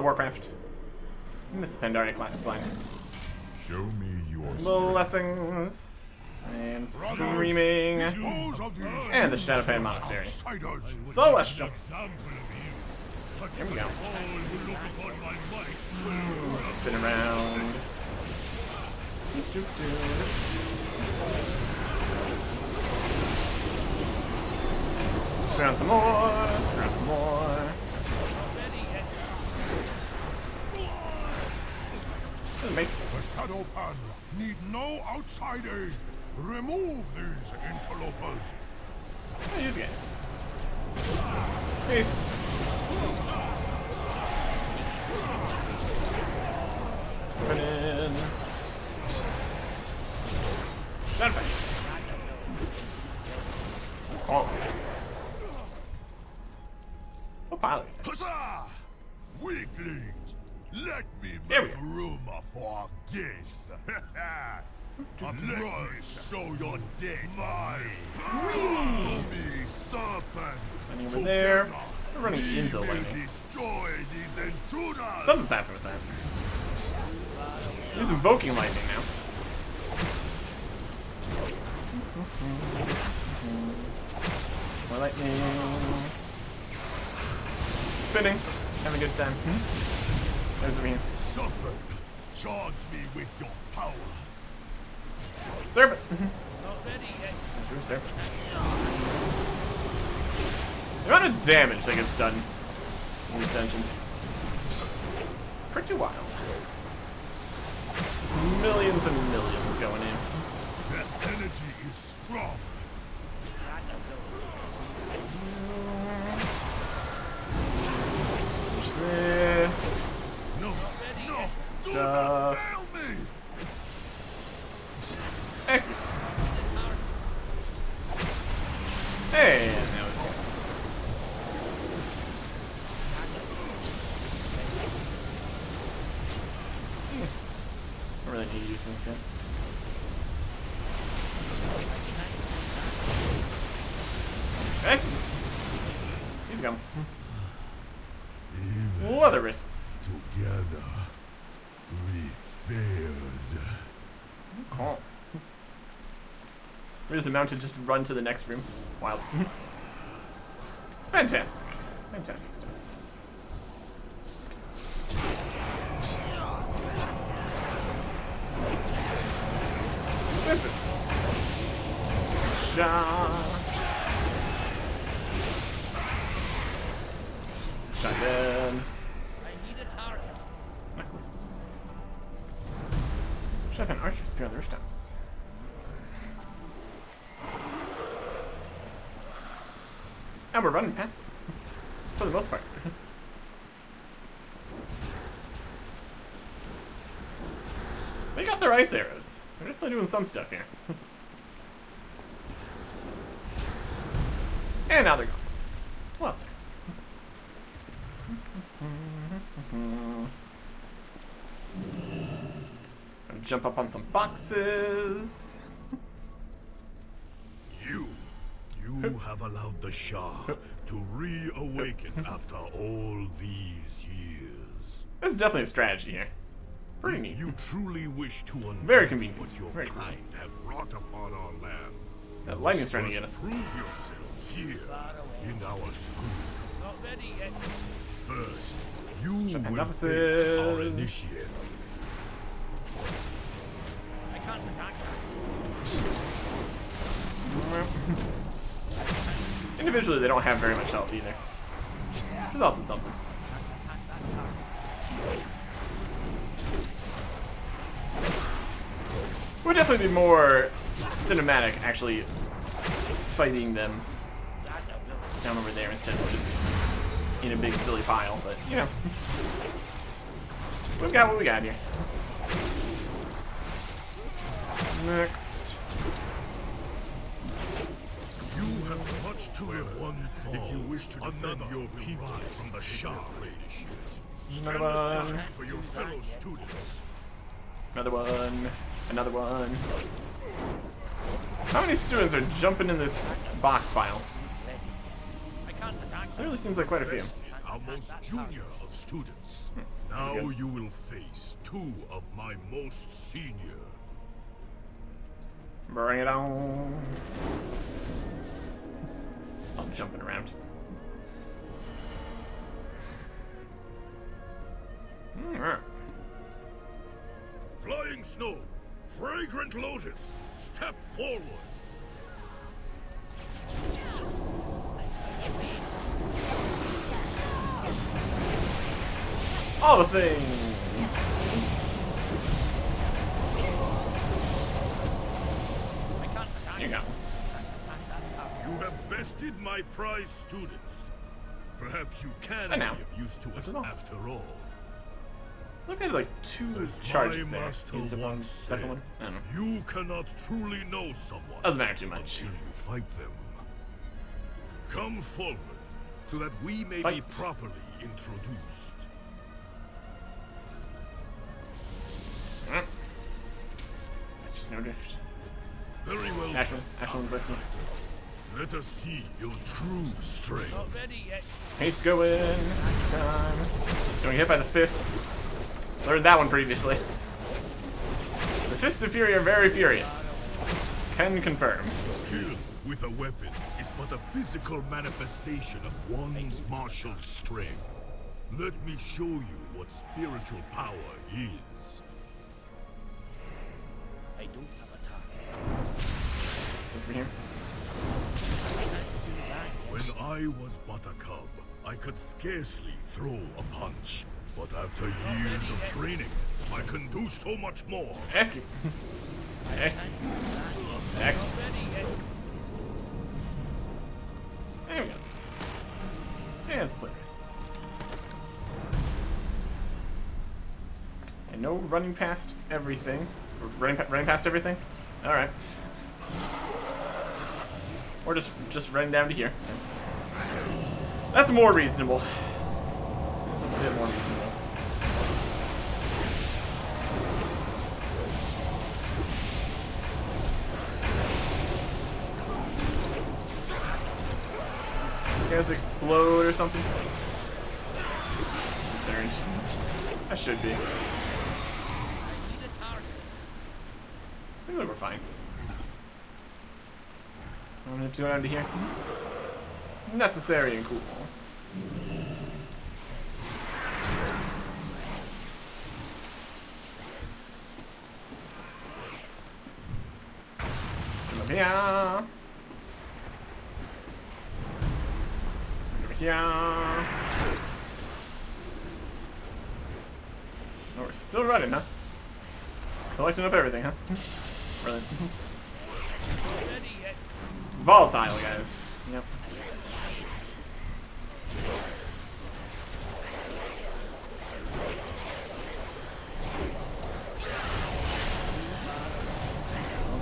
Warcraft. This is Pandaria Classic Blind. Show me your Blessings. And Screaming. And the Shadowpan Monastery. Celestial. Here we go. Spin around. Spin around some more. Spin around some more. Nice. The Shadowpan need no outside aid. Remove these interlopers. Oh, these guys. Haste. Spin in. Shadowpan. Oh. Oh, pilot. Huzzah! Weaklings, let me There we make go. room for a guest. Let me show your dead mind. Follow me, serpent. Landing over there. We're running into the We will landing. destroy these intruders. Something's happening with that. He's invoking lightning now. More lightning. Spinning. Having a good time. There's me. Serpent, charge me with your power. Serpent. There's your serpent. The amount of damage that gets done in these dungeons. Pretty wild. There's millions and millions going in. That energy is strong. Push this. No, Some do stuff. not fail me. Excellent. Hey, and that was it. I really need to use this yet. Excellent. He's gone. Even Leather wrists. together, we failed. Cool. We're just about to just run to the next room. Wild. Fantastic. Fantastic stuff. Where's this? Some shot. Some shotgun. I need a target. Necklace. Shotgun archers appear on the rooftops. And we're running past them. For the most part. They got their ice arrows. They're definitely doing some stuff here. And now they're gone. Well, that's nice. Gonna jump up on some boxes. You have allowed the Shah to reawaken after all these years. This is definitely a strategy here. Pretty neat. You truly wish to undo Very convenient. what your Very kind have wrought upon our land. That lightning's trying to get us. Prove yourself here in our school. Not ready yet. First, you Shotgun will novices. face our initiates. I can't attack. Individually, they don't have very much health either. Which is also something. Would definitely be more cinematic, actually fighting them down over there instead of just in a big silly pile. But you know, we've got what we got here. Next. You have much to have one if you wish to defend your people from the Shah. Another Stand one. aside for your fellow students. Another one. Another one. How many students are jumping in this box pile? I can't attack. There really seems like quite a few. Our most junior of students. Now you will face two of my most senior. Bring it on. I'm jumping around. Alright. Flying snow, fragrant lotus, step forward. All the things. I can't attack Here you go. You have bested my prize students. Perhaps you can And now. be of use to us Nothing else. after all. Look at like 2 As charges my there. master Use the one, once second said, one. I don't know. You cannot truly know someone Doesn't matter too much. until you fight them. Come forward so that we may be Fight. properly introduced. Alright. That's just no drift. Very well. Ashland's with me. Let us see your true strength. Not ready yet. Pace going. Time. Don't get hit by the fists. Learned that one previously. The fists of fury are very furious. Can confirm. Skill with a weapon is but a physical manifestation of one's martial strength. Let me show you what spiritual power is. I don't have a target. Since we're here. When I was but a cub, I could scarcely throw a punch. But after years of training, I can do so much more. Ask you. Ask you. Ask you. Not ready yet. There we go. Yeah, let's play this. And no running past everything. Or running past everything? Alright. Or just running down to here. That's more reasonable. That's a bit more reasonable. These guys explode or something? Concerned. I should be. I need a target. I think we're fine. I'm gonna do it under here. Necessary and cool. Come over here. Spin over here. Oh, we're still running, huh? Just collecting up everything, huh? Brilliant. Not ready yet. Volatile, guys. Yep.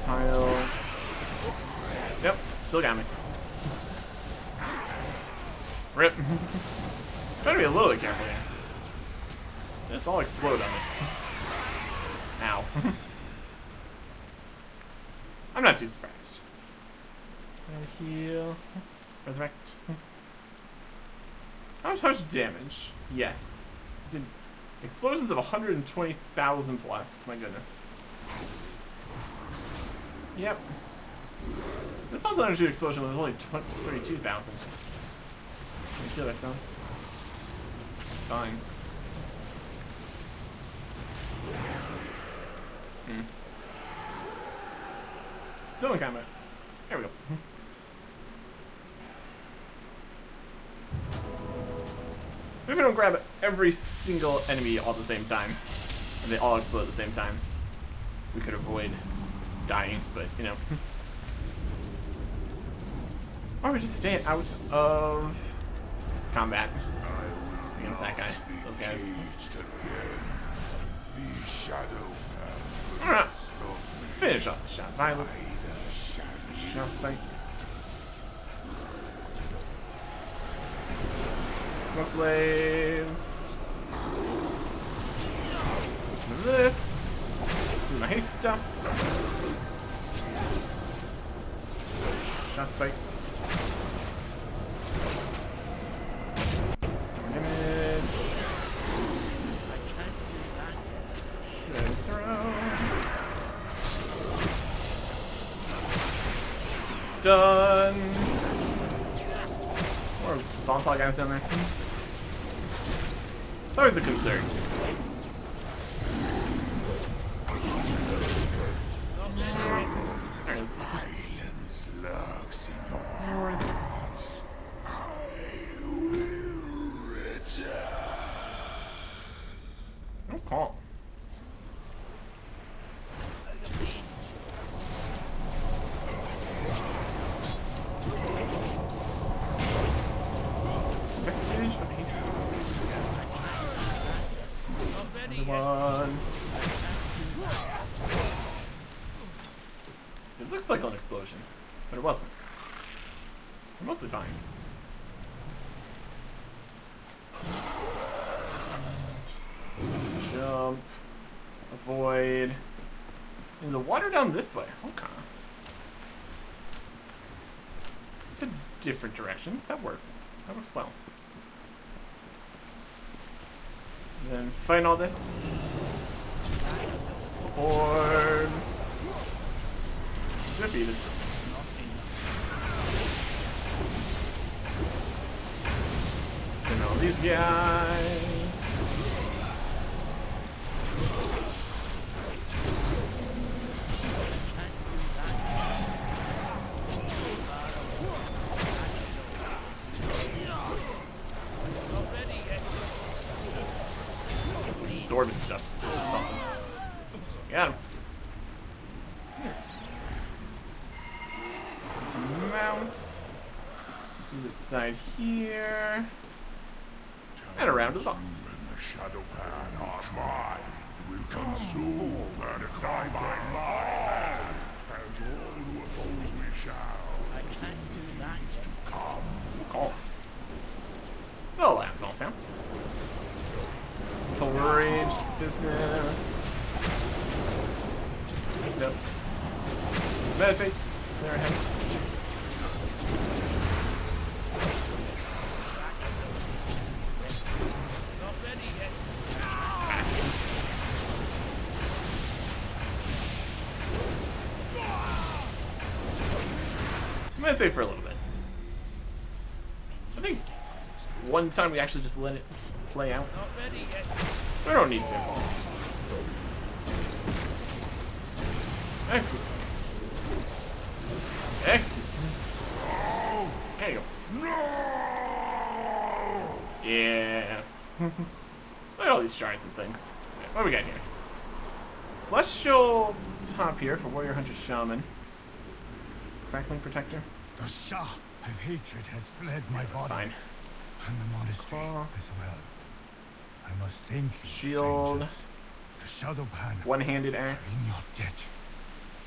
Volatile. Yep, still got me. Rip. Trying to be a little bit careful here. It's all explode on me. Ow. I'm not too surprised. Heal. Resurrect. How much damage? Yes. Did explosions of 120,000 plus. My goodness. Yep. This one's energy explosion was only 32,000. We kill ourselves. It's fine. Still in combat. There we go. If we don't grab every single enemy all at the same time, and they all explode at the same time, we could avoid dying, but you know. Or we just stay out of combat against that guy, those guys. Alright. Finish off the shot. Violence. Shell spike. Smoke blades. Some of this. Do my haste stuff. Shell spikes. More damage. done. More volatile guys down there. It's always a concern. There it is. Silence lurks in your Where is- hearts. I will return. Oh, calm. Vestige of hatred. Not ready Come yet. on. So it looks like an explosion, but it wasn't. We're mostly fine. Jump. Avoid. And the water down this way. Okay. It's a different direction. That works. That works well. Then fight all this. Orbs. Defeated. Spin all these guys. Not ready yet. Absorbent stuff or something. Got him. Mount. Do this side here. And around to the boss. The Shadow-pan are mine. Will consume and die by my hand. As all who oppose me shall. I can't do that yet. Come. Call. The last bell sound. Soul Rage business. Stuff. Meditate. There it is. Not ready yet. Meditate for a little bit. I think one time we actually just let it play out. Not ready yet. We don't need to. Execute. Execute. There you go. Yes. Look at all these shards and things. Okay, what do we got here? Celestial top here for Warrior Hunter Shaman. Crackling Protector. The Shah of hatred has fled my That's body. fine. And the monastery Cross. as well. I must thank you, Shield. strangers. The Shadow-pan One-handed are axe. not dead.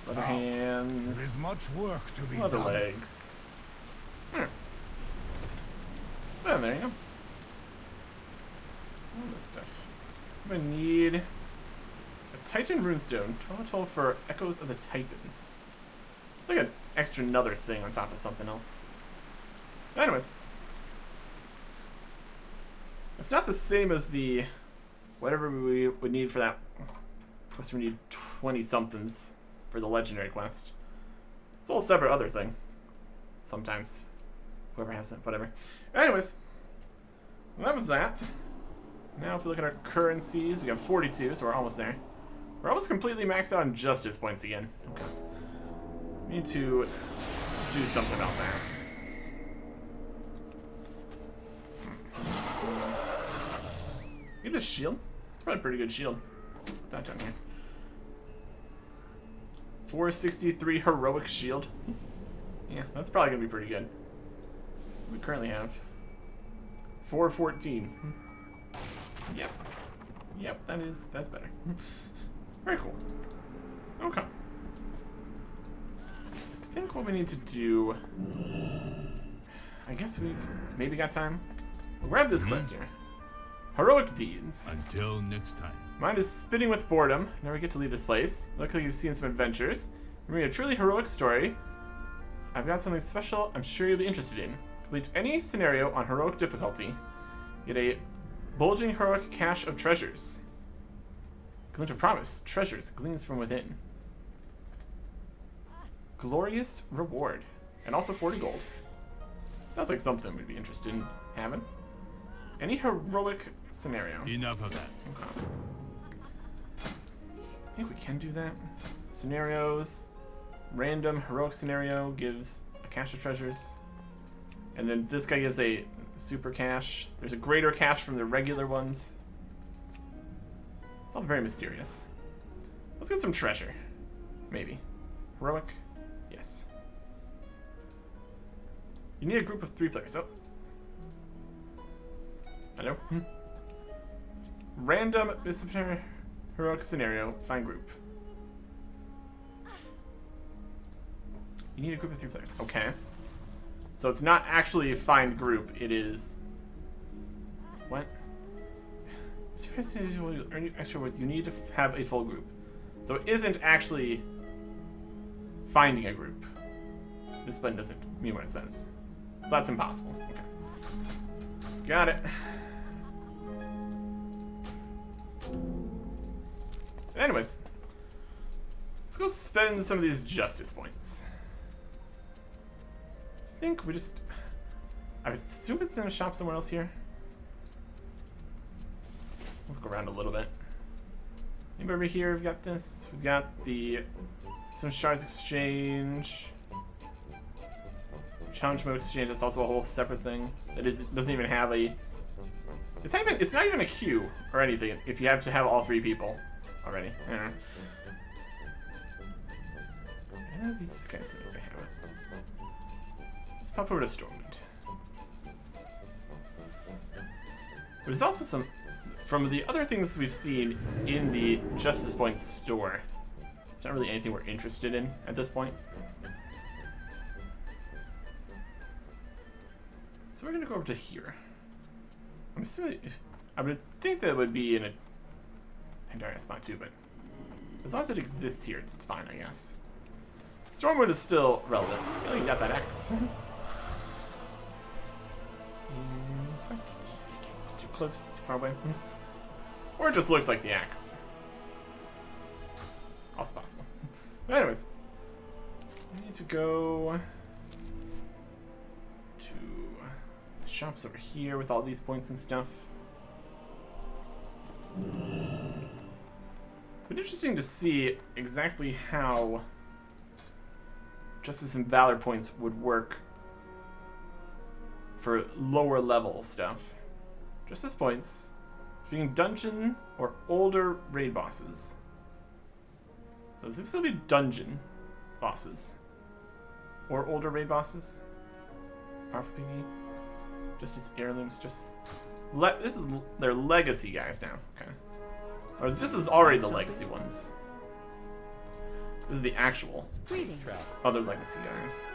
Leather Now, There is hands. much work to be Leather done. legs. Well, there you go. All this stuff. I'm gonna need a Titan runestone. 12 for Echoes of the Titans. It's like an extra another thing on top of something else. Anyways. It's not the same as the whatever we would need for that quest. We need 20 somethings for the legendary quest. It's a whole separate other thing. Sometimes. Whoever has it, whatever. Anyways. Well, that was that. Now if we look at our currencies, we have 42, so we're almost there. We're almost completely maxed out on justice points again. Okay. We need to do something about that. Get this shield. It's probably a pretty good shield. Put that down here. 463 heroic shield. Yeah, that's probably gonna be pretty good. We currently have 414. Yep. Yep, that's better. Very cool. Okay. So I think what we need to do, I guess we've maybe got time. We'll grab this quest here. Heroic deeds. Until next time. Mine is spinning with boredom. Never get to leave this place. Looks like you've seen some adventures. Read a truly heroic story. I've got something special I'm sure you'll be interested in. Complete any scenario on heroic difficulty. Get a bulging heroic cache of treasures. Glint of promise. Treasures. Gleams from within. Glorious reward. And also 40 gold. Sounds like something we'd be interested in having. Any heroic scenario? Enough of that. Okay. I think we can do that. Scenarios. Random heroic scenario gives a cache of treasures. And then this guy gives a super cache. There's a greater cache from the regular ones. It's all very mysterious. Let's get some treasure. Maybe. Heroic? Yes. You need a group of 3 players. Oh. Hello? Random disciplinary heroic scenario. Find group. You need a group of 3 players. Okay. So it's not actually a find group. It is... What? Earn extra words. You need to have a full group. So it isn't actually finding a group. This button doesn't mean what it says. So that's impossible. Okay. Got it. Anyways. Let's go spend some of these justice points. I think we just... I assume it's in a shop somewhere else here. Let's go around a little bit. Anybody over here? We've got this. We've got the some shards exchange. Challenge mode exchange. That's also a whole separate thing. That doesn't even have a. It's not even a queue or anything. If you have to have all 3 people already. I know these guys seem like they have it. Let's pop over to Stormwind. There's also some. From the other things we've seen in the Justice Points store, it's not really anything we're interested in at this point. So we're gonna go over to here. I'm assuming, I would think that it would be in a Pandaria spot too, but as long as it exists here, it's fine, I guess. Stormwind is still relevant. Oh, you got that X. Too close, too far away. Or it just looks like the axe. Also possible. But anyways, we need to go to shops over here with all these points and stuff. But interesting to see exactly how Justice and Valor points would work for lower level stuff. Justice points, being dungeon or older raid bosses. So this will be dungeon bosses. Or older raid bosses. Powerful PvE. Justice heirlooms, just... this is their legacy guys now, okay. Or this was already the legacy ones. This is the actual other legacy guys.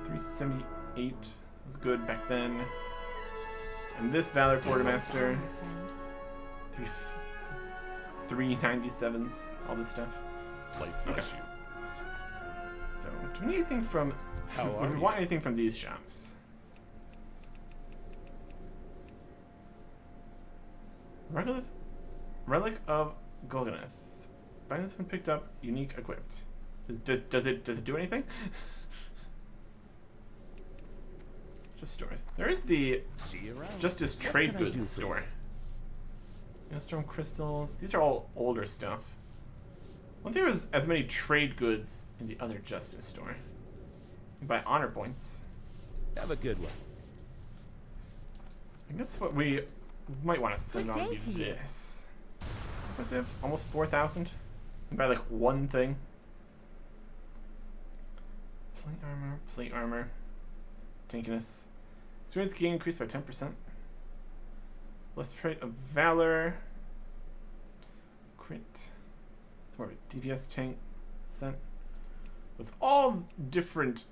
378 was good back then. And this Valor Quartermaster, 397s, all this stuff. Okay. So, do we need anything from? Do we want anything from these shops? Relic of Golganath. Find this one picked up. Unique equipped. Does it do anything? Just stores. There is the Justice Trade Goods store. Storm crystals. These are all older stuff. I don't think there was as many trade goods in the other Justice store. You buy honor points. Have a good one. I guess what we might want to spend on would be this. Because we have almost 4,000. You buy like one thing. Plate armor. Tankiness. Experience gain increased by 10%. Less trait of Valor. Crit. It's more of a DPS tank. Scent. It's all different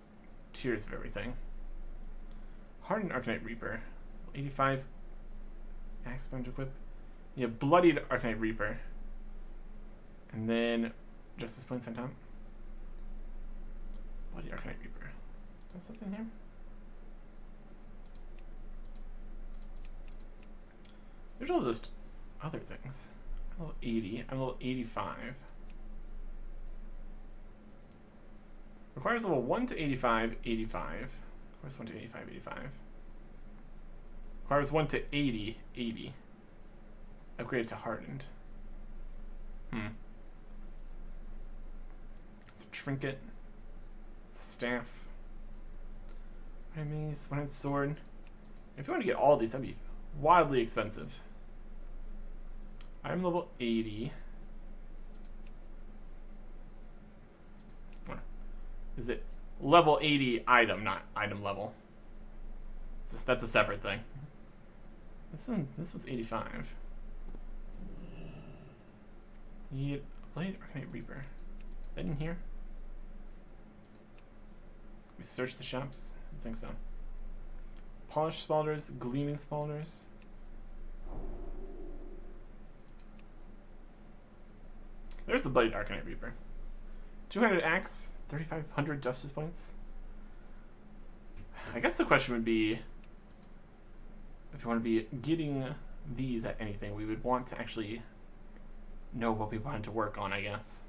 tiers of everything. Hardened Arcanite Reaper. 85. Axe Sponge Equip. You have Bloodied Arcanite Reaper. And then Justice Points on top. Bloody Arcanite Reaper. That's something here? There's all just other things. I'm level 80. I'm level 85. Requires level 1 to 85, 85. Requires 1 to 85, 85. Requires 1 to 80, 80. Upgrade to hardened. It's a trinket. It's a staff. Mace, one-handed sword. If you want to get all of these, that'd be wildly expensive. I'm level 80. Is it level 80 item, not item level? That's a separate thing. This was 85. Need Blade Arcanite Reaper. That in here? We search the shops? I think so. Polished spalders, gleaming spalders. There's the Blade Arcanite Reaper. 200 axe, 3,500 justice points. I guess the question would be, if you want to be getting these at anything, we would want to actually know what we wanted to work on, I guess.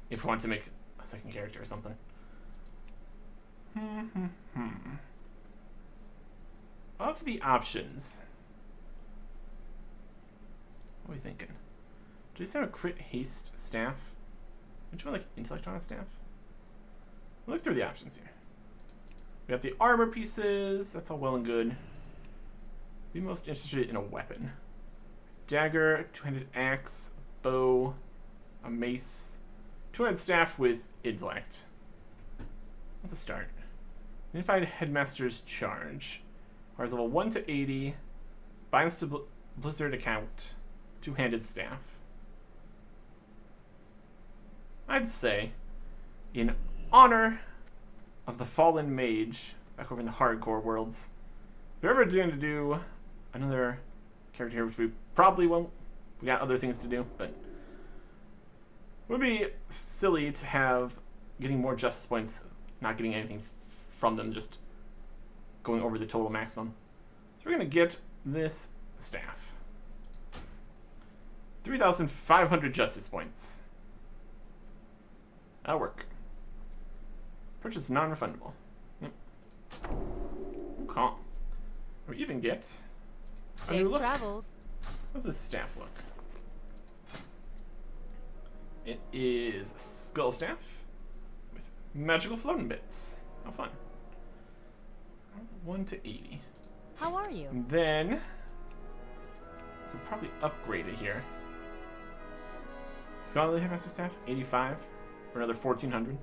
If we want to make a second character or something. Of the options, what are we thinking? Do we have a crit haste staff? Don't you want like intellect on a staff? Look through the options here. We got the armor pieces. That's all well and good. Be most interested in a weapon. Dagger, two-handed axe, bow, a mace, two-handed staff with intellect. That's a start. Unified Headmaster's Charge. Requires level 1 to 80. Binds to Blizzard account. Two-handed staff. I'd say, in honor of the fallen mage back over in the hardcore worlds, if we're ever going to do another character here, which we probably won't, we got other things to do, but it would be silly to have getting more justice points, not getting anything from them, just going over the total maximum. So we're going to get this staff. 3,500 justice points. That'll work. Purchase non-refundable. Yep. Okay. We even get a new Safe look. travels. How's this staff look? It is a skull staff with magical floating bits. How fun. 1 to 80. How are you? And then we could probably upgrade it here. Scholarly Headmaster Staff, 85 for another 1,400.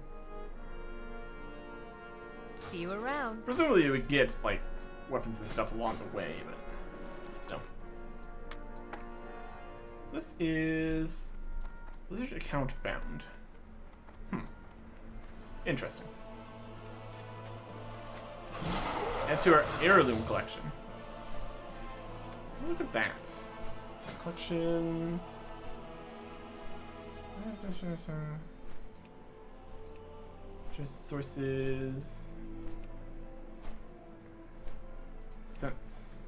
See you around. Presumably you would get like weapons and stuff along the way, but still. So this is Blizzard account bound. Interesting. Add to our heirloom collection. Look at that. Collections. Just sources. Scents.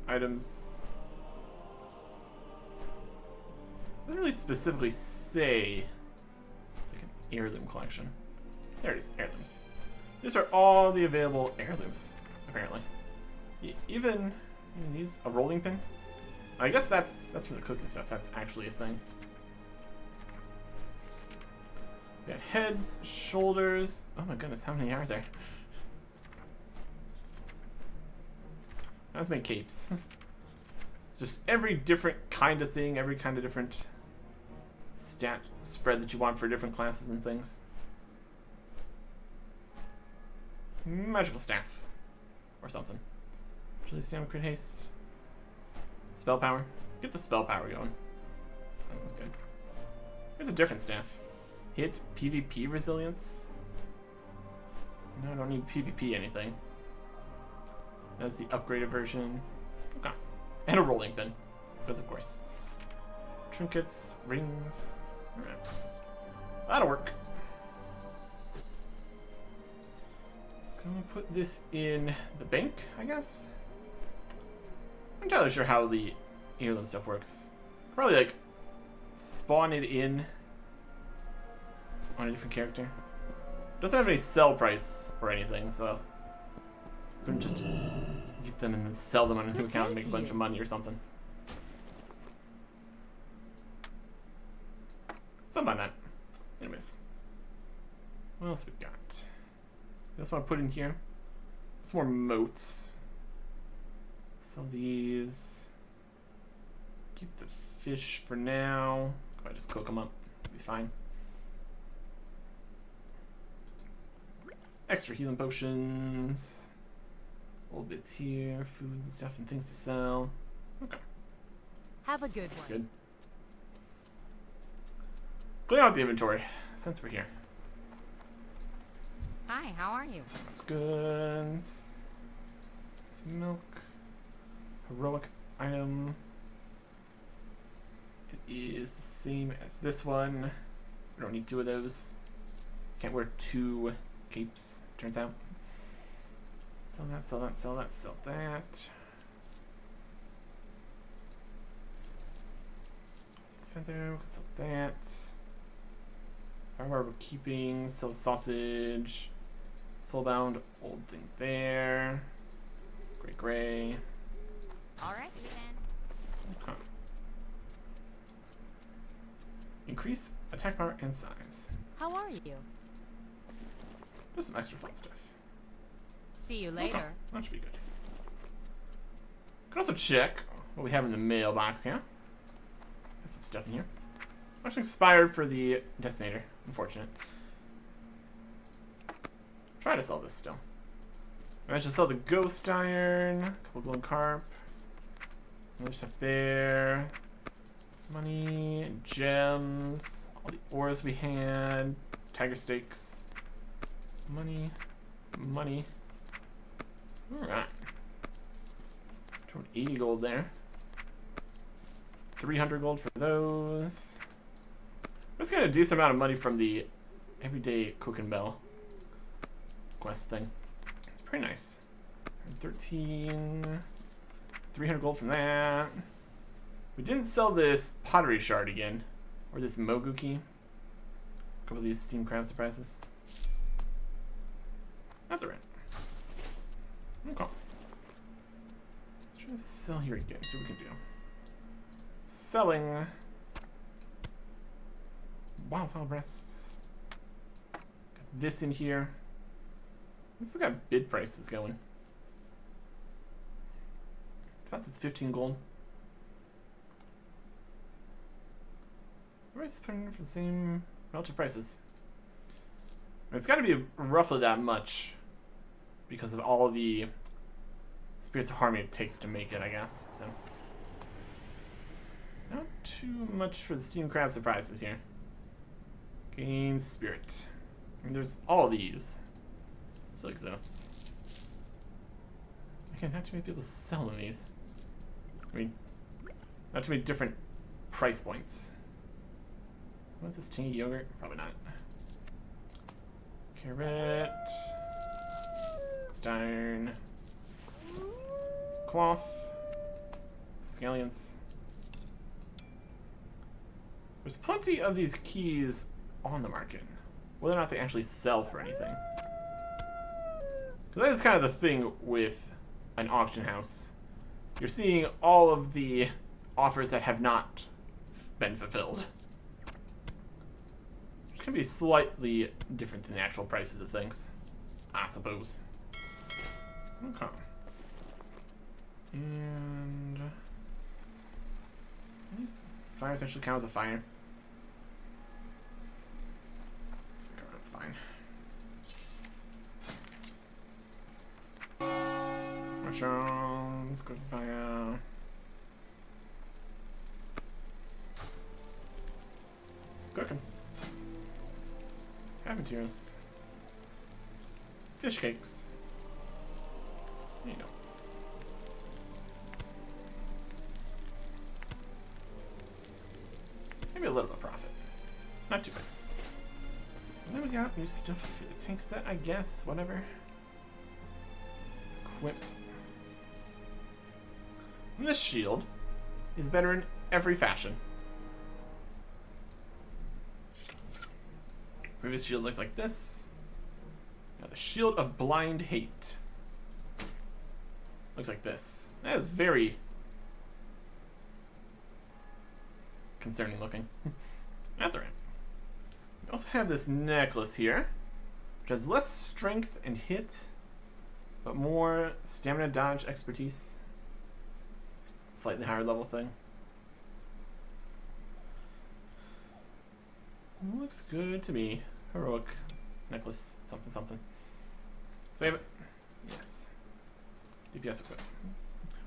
Items. Doesn't really specifically say it's like an heirloom collection. There it is, heirlooms. These are all the available heirlooms, apparently. Even these, a rolling pin. I guess that's for the cooking stuff. That's actually a thing. We got heads, shoulders. Oh my goodness, how many are there? That's many capes. It's just every different kind of thing, every kind of different stat spread that you want for different classes and things. Magical staff. Or something. Actually, stamina, crit haste. Spell power. Get the spell power going. Oh, that's good. Here's a different staff. Hit PvP resilience. No, I don't need PvP anything. That's the upgraded version. Okay. And a rolling pin. Because of course. Trinkets, rings. Alright. That'll work. So I'm gonna put this in the bank, I guess. I'm not entirely sure how the heirloom stuff works. Probably like spawn it in on a different character. Doesn't have any sell price or anything, so couldn't just get them and then sell them on a new account and make a bunch of money or something. Something like that. Anyways, what else we got? I just want to put in here some more moats. Sell these. Keep the fish for now. If I just cook them up, it'll be fine. Extra healing potions. Little bits here, foods and stuff and things to sell. Okay, Have a good that's one. good. Clean out the inventory since we're here. Hi, how are you? That's good. Some milk. Heroic item. It is the same as this one. We don't need two of those. Can't wear two capes, turns out. Sell that, sell that, sell that, sell that. Feather, sell that. Firebar we're keeping. Sell sausage. Soulbound, old thing there. Gray. Alright, then. Okay. Increase attack power and size. How are you? Just some extra fun stuff. See you later. Okay, that should be good. Could also check what we have in the mailbox here. Got some stuff in here. Actually expired for the decimator. Unfortunate. Try to sell this still. Managed to sell the ghost iron. A couple golden carp. Some other stuff there. Money and gems. All the ores we had. Tiger steaks. Money. Alright. 280 gold there. 300 gold for those. Let's get a decent amount of money from the everyday cooking bell quest thing. It's pretty nice. 13. 300 gold from that. We didn't sell this pottery shard again. Or this Mogu key. A couple of these steam crab surprises. That's alright. Okay. Let's try to sell here again, see what we can do. Selling wildfowl breasts. Got this in here. This has got bid prices going. That's it's 15 gold. Everybody's putting for the same relative prices. It's got to be roughly that much because of all the spirits of harmony it takes to make it, I guess. So not too much for the steam crab surprises here. Gain spirit. I mean, there's all these still exists. Again, not too many people selling these. I mean, not too many different price points. What this tingy yogurt? Probably not. Carrot. Stone. Some cloth. Scallions. There's plenty of these keys on the market. Whether or not they actually sell for anything. Because that is kind of the thing with an auction house. You're seeing all of the offers that have not been fulfilled. Which can be slightly different than the actual prices of things, I suppose. Okay. And these fires actually count as a fire. That's fine. Mushrooms, good fire. Cooking. Aventurers. Fish cakes. There you go. Maybe a little bit of profit. Not too bad. And then we got new stuff for the tank set, I guess. Whatever. Equip. And this shield is better in every fashion. Previous shield looked like this. The Shield of Blind Hate. Looks like this. That is very concerning looking. That's alright. We also have this necklace here, which has less strength and hit, but more stamina, dodge, expertise. Slightly higher level thing. Looks good to me. Heroic necklace, something, something. Save it. Yes. DPS equip.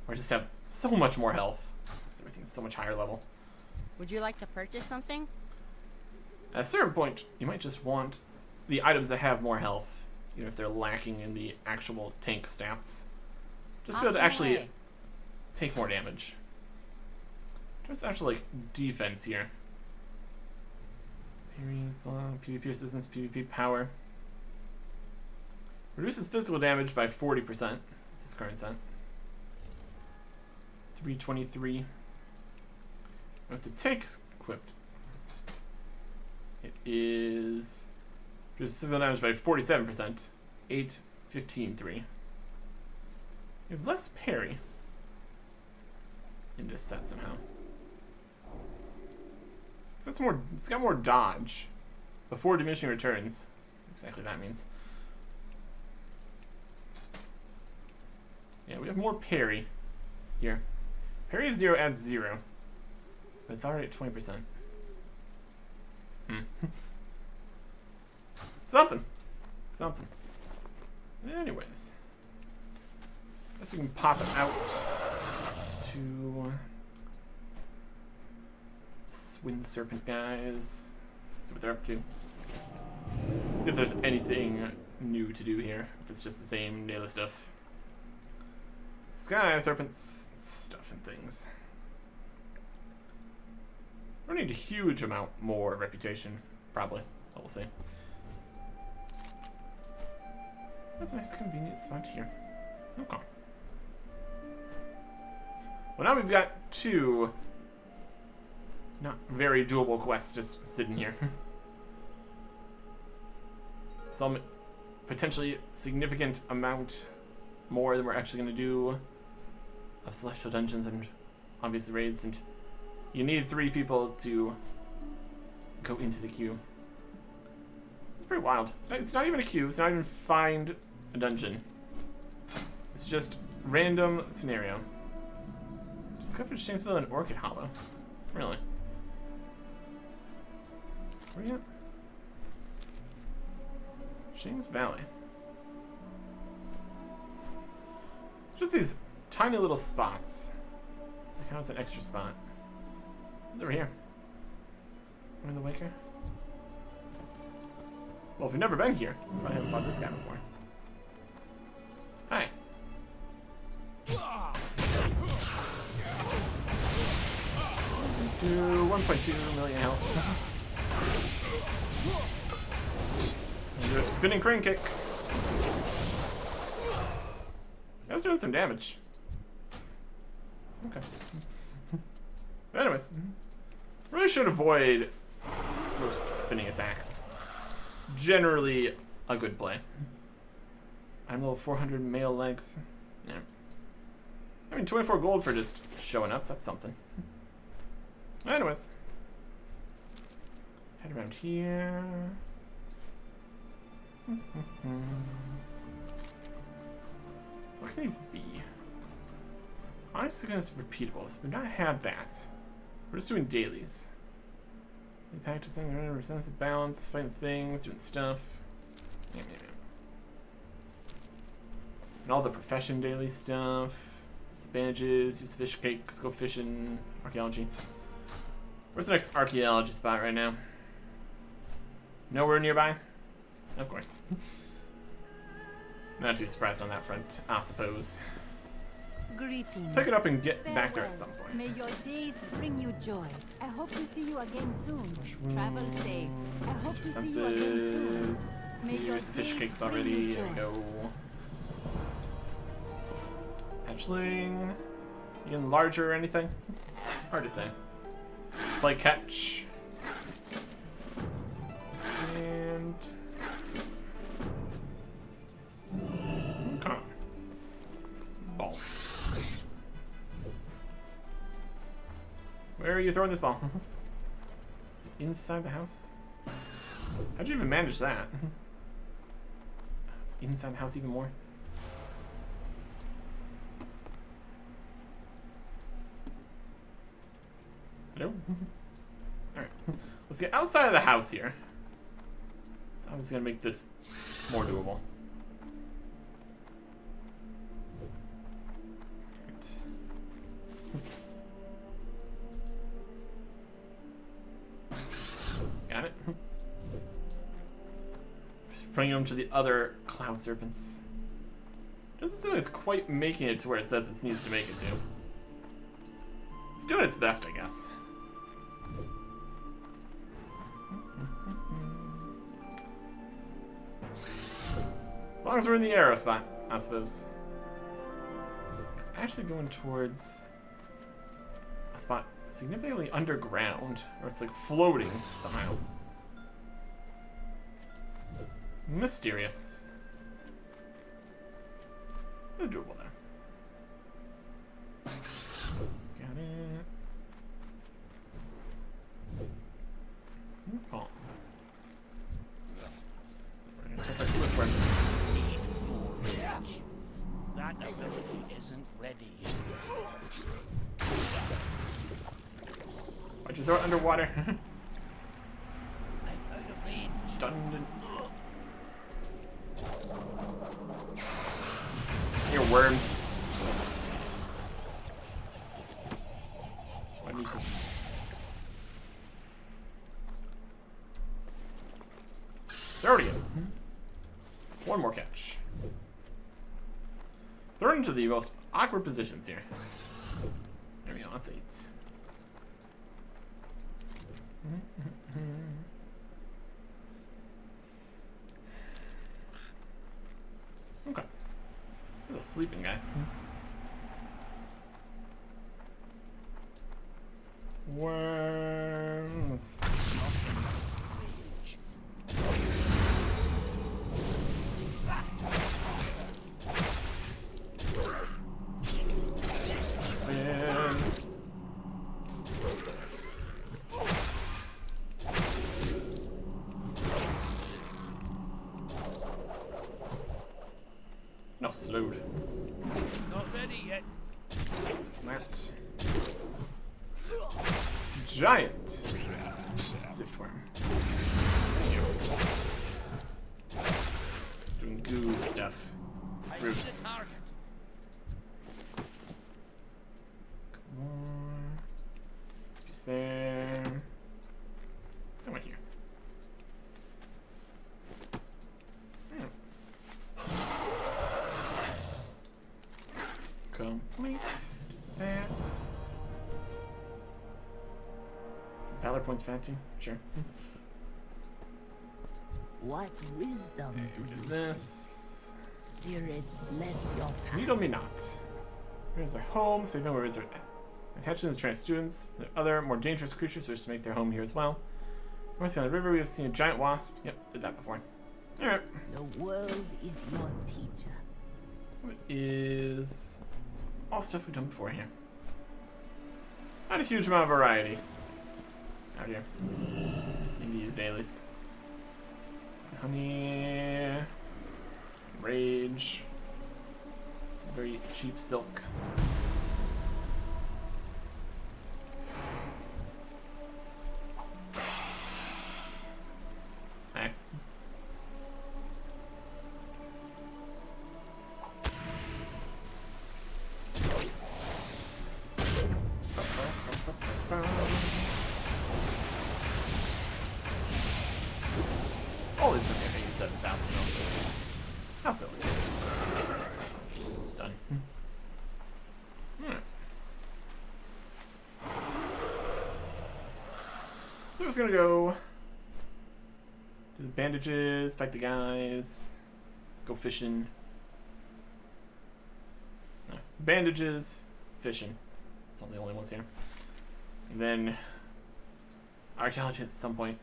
Or just have so much more health. Everything's so much higher level. Would you like to purchase something? At a certain point, you might just want the items that have more health, even if they're lacking in the actual tank stats. Just to be able to actually take more damage. Just actually like defense here. PvP resistance, PvP power. Reduces physical damage by 40% with this current set. 323. With the tank equipped, it is reduces physical damage by 47%. 8, 15, 3. You have less parry in this set somehow. That's more. It's got more dodge before diminishing returns. Exactly what that means. Yeah, we have more parry here. Parry of 0 adds 0, but it's already at 20%. Something. Anyways, I guess we can pop it out to Wind Serpent guys. See what they're up to. See if there's anything new to do here. If it's just the same daily stuff. Sky Serpents stuff and things. We don't need a huge amount more reputation, probably. But we'll see. That's a nice convenient spot here. Okay. Well, now we've got 2 not very doable quests just sitting here. Some potentially significant amount more than we're actually going to do of Celestial Dungeons and obviously raids, and you need 3 people to go into the queue. It's pretty wild. It's not even a queue. It's not even find a dungeon. It's just random scenario. Discovered Shamesville and Orchid Hollow. Really? Where are you at? Shames Valley. Just these tiny little spots. Like how it's an extra spot. It's over here. We're in the Waker. Well, if you've never been here, you probably haven't fought this guy before. Hi. Do 1.2 million health. And do a spinning crane kick. That's doing some damage. Okay. But anyways, really should avoid most spinning attacks. Generally a good play. I'm level 400 male legs. Yeah. I mean, 24 gold for just showing up. That's something. Anyways. Head around here. What can these be? Honestly, it's repeatables. We've not had that. We're just doing dailies. Practicing, sense of balance, fighting things, doing stuff. Yeah. And all the profession daily stuff. Use the bandages, use the fish cakes, go fishing, archaeology. Where's the next archaeology spot right now? Nowhere nearby? Of course. Not too surprised on that front, I suppose. Greetings. Pick it up and get back there at some point. May your days bring you joy. I hope to see you again soon. Travel safe. I hope to see you again soon. May your Use the fish days cakes bring already. you There we joy. go. Hatchling. Even larger or anything? Hard to say. Play catch. And are you throwing this ball? Is it inside the house? How'd you even manage that? It's inside the house even more. Hello? Alright. Let's get outside of the house here. So I'm just gonna make this more doable. Got it. Just bring them to the other cloud serpents. Doesn't seem like it's quite making it to where it says it needs to make it to. It's doing its best, I guess. As long as we're in the arrow spot, I suppose. It's actually going towards a spot significantly underground, or it's like floating somehow. Mysterious. It's doable there. Got it. Move on. We're gonna check our swiftworms. That ability isn't ready. Why'd you throw it underwater? I'm out of range. Stunned and... Here, worms. What nuisance. Throw it again. One more catch. Throw it into the most awkward positions here. There we go, that's 8. Okay. There's a sleeping guy. Worms. No, slowed. Not ready yet. That. Giant siftworm. Doing good stuff. I Rude. need a target. More. Space there. Come on here. Complete that. Some valor points for that too. Sure. What wisdom Okay, do we did you this. see? Spirits bless your path. Needle me not. Here's our home. Saving where is our Hatchins train students. There are other more dangerous creatures wish to make their home here as well. North beyond the river, we have seen a giant wasp. Yep, did that before. Alright. The world is your teacher. What is all stuff we've done before here? Not a huge amount of variety out here in these dailies. Honey, rage, some very cheap silk. Hey. Oh, this is only 87,000 mil. How silly. Done. We're just gonna go do the bandages, fight the guys, go fishing. No, bandages, fishing. It's not the only ones here. And then archaeology at some point.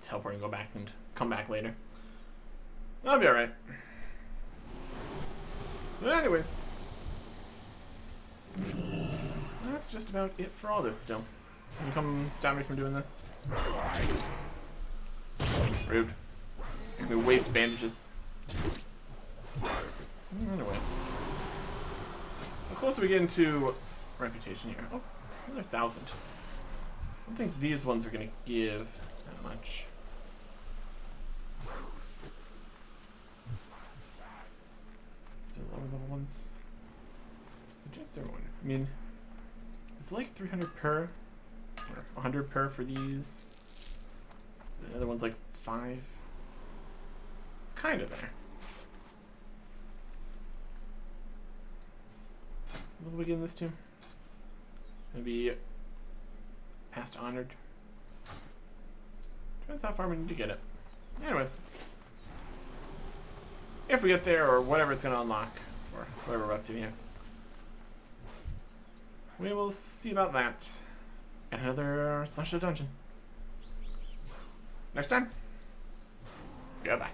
Teleport and go back and come back later. That'll be alright. But anyways. that's just about it for all this still. Can you come stop me from doing this? Rude. Make me waste bandages. Anyways. How close are we getting to reputation here? Oh, another 1,000. I don't think these ones are going to give that much. These are lower level ones. The Jester one. I mean, it's like 300 per, or 100 per for these. The other one's like 5. It's kind of there. What will we get in this too? It's gonna be past honored. Depends how far we need to get it. Anyways, if we get there, or whatever it's gonna unlock, or whatever we're up to here, we will see about that in another Celestial dungeon. Next time, goodbye.